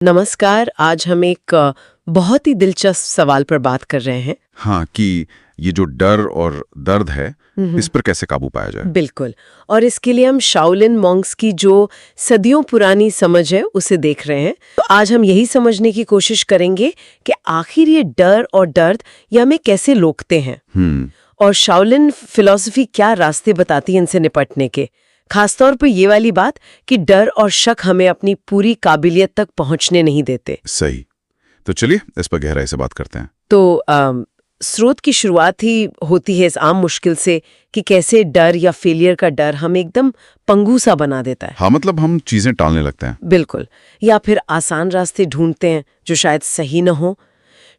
नमस्कार। आज हम एक बहुत ही दिलचस्प सवाल पर बात कर रहे हैं। हाँ, कि ये जो डर और दर्द है, इस पर कैसे काबू पाया जाए। बिल्कुल। और इसके लिए हम शाओलिन मॉन्क्स की जो सदियों पुरानी समझ है उसे देख रहे हैं। तो आज हम यही समझने की कोशिश करेंगे कि आखिर ये डर और दर्द ये हमें कैसे रोकते हैं और शाओलिन फिलॉसफी क्या रास्ते बताती है इनसे निपटने के। खासतौर पर ये वाली बात कि डर और शक हमें अपनी पूरी काबिलियत तक पहुंचने नहीं देते। सही। तो चलिए इस पर गहराई से बात करते हैं। तो स्रोत की शुरुआत ही होती है इस आम मुश्किल से कि कैसे डर या फेलियर का डर हमें एकदम पंगु सा बना देता है। हाँ, मतलब हम चीजें टालने लगते हैं। बिल्कुल। या फिर आसान रास्ते ढूंढते हैं जो शायद सही न हो।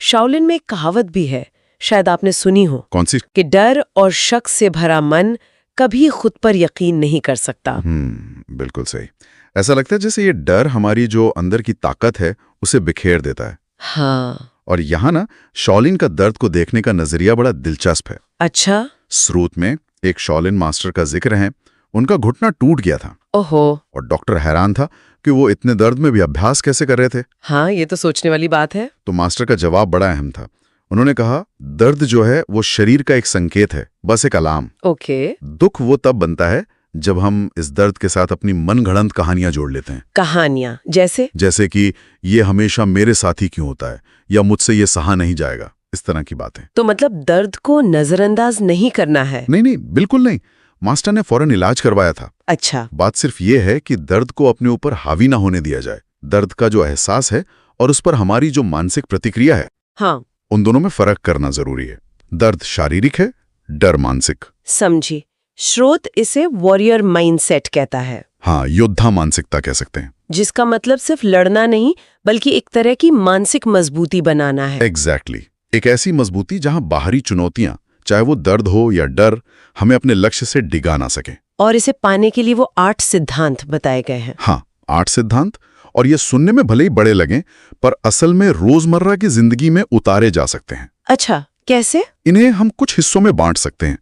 शाओलिन में एक कहावत भी है, शायद आपने सुनी हो। कौन सी? कि डर और शक से भरा मन कभी खुद पर यकीन नहीं कर सकता। बिल्कुल सही। ऐसा लगता है जैसे ये डर हमारी जो अंदर की ताकत है उसे बिखेर देता है। हाँ। और यहाँ ना शाओलिन का दर्द को देखने का नजरिया बड़ा दिलचस्प है। अच्छा। स्रोत में एक शाओलिन मास्टर का जिक्र है। उनका घुटना टूट गया था। ओहो। और डॉक्टर हैरान था कि वो इतने दर्द में भी अभ्यास कैसे कर रहे थे। हाँ, ये तो सोचने वाली बात है। तो मास्टर का जवाब बड़ा अहम था। उन्होंने कहा, दर्द जो है वो शरीर का एक संकेत है, बस एक अलार्म। ओके। दुख वो तब बनता है जब हम इस दर्द के साथ अपनी मनगढ़ंत कहानियां जोड़ लेते हैं। कहानियां जैसे कि ये हमेशा मेरे साथ ही क्यों होता है, या मुझसे ये सहा नहीं जाएगा, इस तरह की बातें। तो मतलब दर्द को नजरअंदाज नहीं करना है। नहीं, बिल्कुल नहीं। मास्टर ने फौरन इलाज करवाया था। अच्छा। बात सिर्फ ये है कि दर्द को अपने ऊपर हावी ना होने दिया जाए। दर्द का जो एहसास है और उस पर हमारी जो मानसिक प्रतिक्रिया है, हाँ, उन दोनों में फर्क करना जरूरी है। दर्द शारीरिक है, डर मानसिक। समझी। स्रोत इसे वॉरियर माइंडसेट कहता है। हाँ, योद्धा मानसिकता कह सकते हैं। जिसका मतलब सिर्फ लड़ना नहीं बल्कि एक तरह की मानसिक मजबूती बनाना है। एग्जैक्टली। एक ऐसी मजबूती जहां बाहरी चुनौतियां, चाहे वो दर्द हो या डर, हमें अपने लक्ष्य से डिगा ना सके। और इसे पाने के लिए वो 8 सिद्धांत बताए गए हैं। हाँ, 8 सिद्धांत। और ये सुनने में भले ही बड़े लगें, पर असल में रोजमर्रा की जिंदगी में उतारे जा सकते हैं। अच्छा, कैसे? इन्हें हम कुछ हिस्सों में बांट सकते हैं।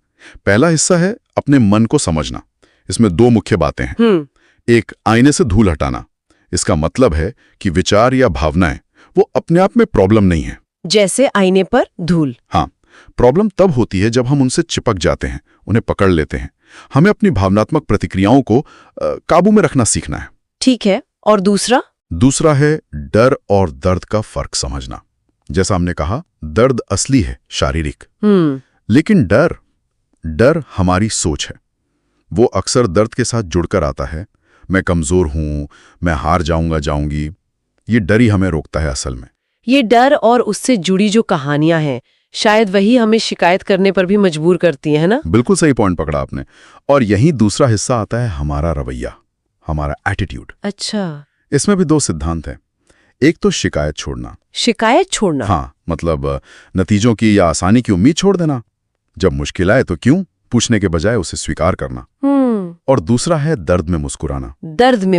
पहला हिस्सा है अपने मन को समझना। इसमें 2 मुख्य बातें हैं। एक, आईने से धूल हटाना। इसका मतलब है कि विचार या भावनाएं वो अपने आप में प्रॉब्लम नहीं है। जैसे आईने पर धूल। हाँ, प्रॉब्लम तब होती है जब हम उनसे चिपक जाते हैं, उन्हें पकड़ लेते हैं। हमें अपनी भावनात्मक प्रतिक्रियाओं को काबू में रखना सीखना है। ठीक है। और दूसरा है डर और दर्द का फर्क समझना। जैसा हमने कहा, दर्द असली है, शारीरिक। लेकिन डर हमारी सोच है। वो अक्सर दर्द के साथ जुड़कर आता है। मैं कमजोर हूं, मैं हार जाऊंगी। ये डर ही हमें रोकता है असल में। ये डर और उससे जुड़ी जो कहानियां हैं शायद वही हमें शिकायत करने पर भी मजबूर करती है ना? बिल्कुल सही पॉइंट पकड़ा आपने। और यही दूसरा हिस्सा आता है, हमारा रवैया, हमारा एटीट्यूड। अच्छा। इसमें भी 2 सिद्धांत हैं। एक तो शिकायत छोड़ना। हाँ, मतलब नतीजों की या आसानी की उम्मीद छोड़ देना। जब मुश्किल आए तो क्यों पूछने के बजाय उसे स्वीकार करना। और दूसरा है दर्द में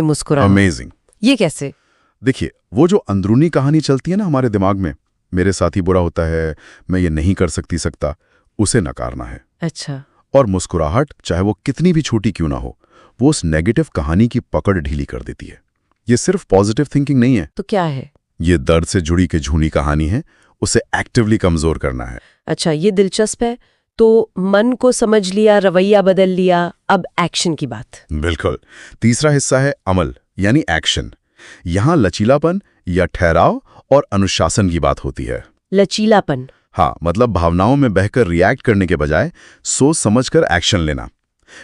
मुस्कुराना। अमेजिंग। ये कैसे? देखिए, वो जो अंदरूनी कहानी चलती है ना हमारे दिमाग में, मेरे साथ ही बुरा होता है, मैं ये नहीं कर सकता, उसे नकारना है। अच्छा। और मुस्कुराहट, चाहे वो कितनी भी छोटी क्यों ना हो, वो उस नेगेटिव कहानी की पकड़ ढीली कर देती है। ये सिर्फ पॉजिटिव थिंकिंग नहीं है। तो क्या है? ये दर्द से जुड़ी के झूनी कहानी है, उसे एक्टिवली कमजोर करना है। अच्छा, ये दिलचस्प है। तो मन को समझ लिया, रवैया बदल लिया, अब एक्शन की बात। बिल्कुल। तीसरा हिस्सा है अमल, यानी एक्शन। यहाँ लचीलापन या ठहराव और अनुशासन की बात होती है। लचीलापन? हाँ, मतलब भावनाओं में बहकर रिएक्ट करने के बजाय सोच समझकर एक्शन लेना।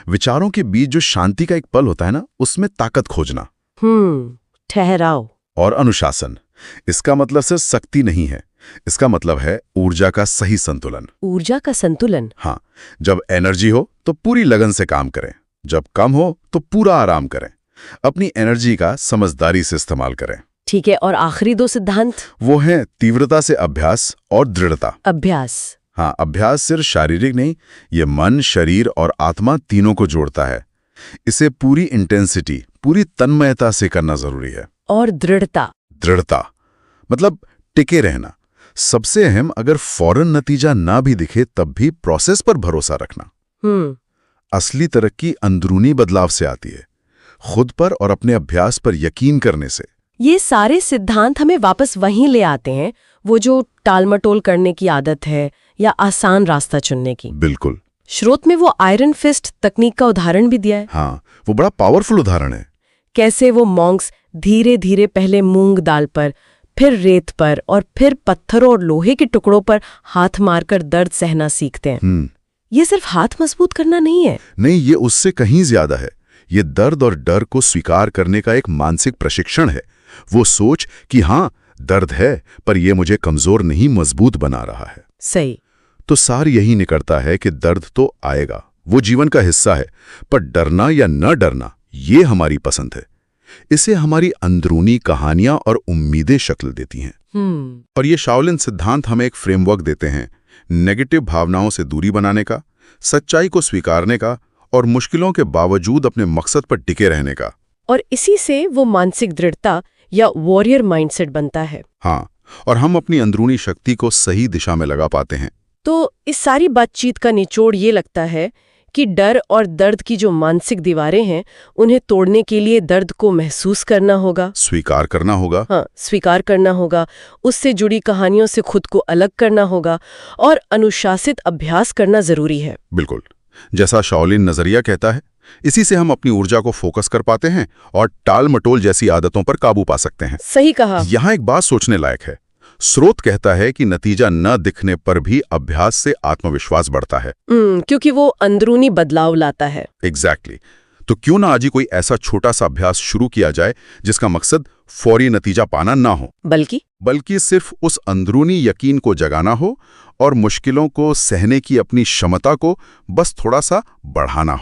विचारों के बीच जो शांति का एक पल होता है ना, उसमें ताकत खोजना। ठहराव और अनुशासन, इसका मतलब सिर्फ सख्ती नहीं है, इसका मतलब है ऊर्जा का सही संतुलन। ऊर्जा का संतुलन? हाँ, जब एनर्जी हो तो पूरी लगन से काम करें, जब कम हो तो पूरा आराम करें। अपनी एनर्जी का समझदारी से इस्तेमाल करें। ठीक है। और आखिरी 2 सिद्धांत? वो हैं तीव्रता से अभ्यास और दृढ़ता। अभ्यास? हाँ, अभ्यास सिर्फ शारीरिक नहीं, ये मन, शरीर और आत्मा तीनों को जोड़ता है। इसे पूरी इंटेंसिटी, पूरी तन्मयता से करना जरूरी है। और दृढ़ता मतलब टिके रहना। सबसे अहम, अगर फौरन नतीजा ना भी दिखे तब भी प्रोसेस पर भरोसा रखना। असली तरक्की अंदरूनी बदलाव से आती है, खुद पर और अपने अभ्यास पर यकीन करने से। ये सारे सिद्धांत हमें वापस वहीं ले आते हैं, वो जो टालमटोल करने की आदत है या आसान रास्ता चुनने की। बिल्कुल। स्रोत में वो आयरन फिस्ट तकनीक का उदाहरण भी दिया है। हाँ, वो बड़ा पावरफुल उदाहरण है। कैसे वो मॉन्क्स धीरे धीरे पहले मूंग दाल पर, फिर रेत पर और फिर पत्थरों और लोहे के टुकड़ों पर हाथ मारकर दर्द सहना सीखते हैं। ये सिर्फ हाथ मजबूत करना नहीं है। नहीं, ये उससे कहीं ज्यादा है। ये दर्द और डर को स्वीकार करने का एक मानसिक प्रशिक्षण है। वो सोच कि हाँ, दर्द है, पर ये मुझे कमजोर नहीं, मजबूत बना रहा है। सही। तो सार यही निकलता है कि दर्द तो आएगा, वो जीवन का हिस्सा है, पर डरना या न डरना ये हमारी पसंद है। इसे हमारी अंदरूनी कहानियां और उम्मीदें शक्ल देती हैं। और ये शाओलिन सिद्धांत हमें एक फ्रेमवर्क देते हैं नेगेटिव भावनाओं से दूरी बनाने का, सच्चाई को स्वीकारने का और मुश्किलों के बावजूद अपने मकसद पर टिके रहने का। और इसी से वो मानसिक दृढ़ता या वॉरियर माइंडसेट बनता है। हाँ, और हम अपनी अंदरूनी शक्ति को सही दिशा में लगा पाते हैं। तो इस सारी बातचीत का निचोड़ ये लगता है कि डर और दर्द की जो मानसिक दीवारें हैं, उन्हें तोड़ने के लिए दर्द को महसूस करना होगा, स्वीकार करना होगा। हाँ, स्वीकार करना होगा, उससे जुड़ी कहानियों से खुद को अलग करना होगा और अनुशासित अभ्यास करना जरूरी है। बिल्कुल, जैसा शाओलिन नजरिया कहता है, इसी से हम अपनी ऊर्जा को फोकस कर पाते हैं और टाल मटोल जैसी आदतों पर काबू पा सकते हैं। सही कहा। यहाँ एक बात सोचने लायक है। स्रोत कहता है कि नतीजा न दिखने पर भी अभ्यास से आत्मविश्वास बढ़ता है। क्योंकि वो अंदरूनी बदलाव लाता है। एग्जैक्टली। तो क्यों ना आज ही कोई ऐसा छोटा सा अभ्यास शुरू किया जाए जिसका मकसद फौरी नतीजा पाना ना हो, बल्कि सिर्फ उस अंदरूनी यकीन को जगाना हो और मुश्किलों को सहने की अपनी क्षमता को बस थोड़ा सा बढ़ाना हो।